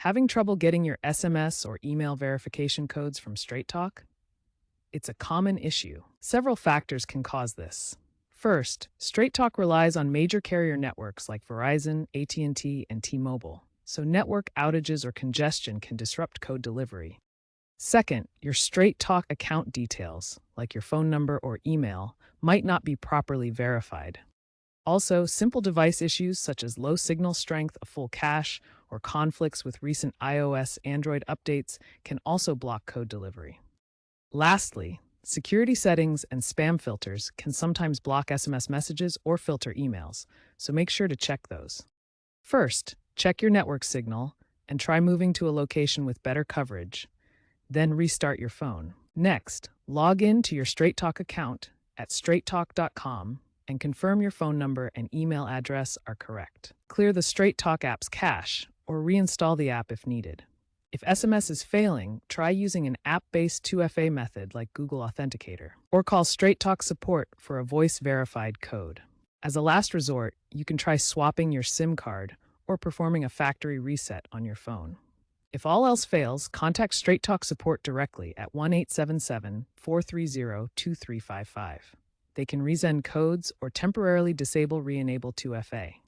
Having trouble getting your SMS or email verification codes from Straight Talk? It's a common issue. Several factors can cause this. First, Straight Talk relies on major carrier networks like Verizon, AT&T, and T-Mobile, so network outages or congestion can disrupt code delivery. Second, your Straight Talk account details, like your phone number or email, might not be properly verified. Also, simple device issues such as low signal strength, a full cache, or conflicts with recent iOS Android updates can also block code delivery. Lastly, security settings and spam filters can sometimes block SMS messages or filter emails, so make sure to check those. First, check your network signal and try moving to a location with better coverage. Then restart your phone. Next, log in to your Straight Talk account at straighttalk.com and confirm your phone number and email address are correct. Clear the Straight Talk app's cache or reinstall the app if needed. If SMS is failing, try using an app-based 2FA method like Google Authenticator, or call Straight Talk support for a voice-verified code. As a last resort, you can try swapping your SIM card or performing a factory reset on your phone. If all else fails, contact Straight Talk support directly at 1-877-430-2355. They can resend codes or temporarily disable re-enable 2FA.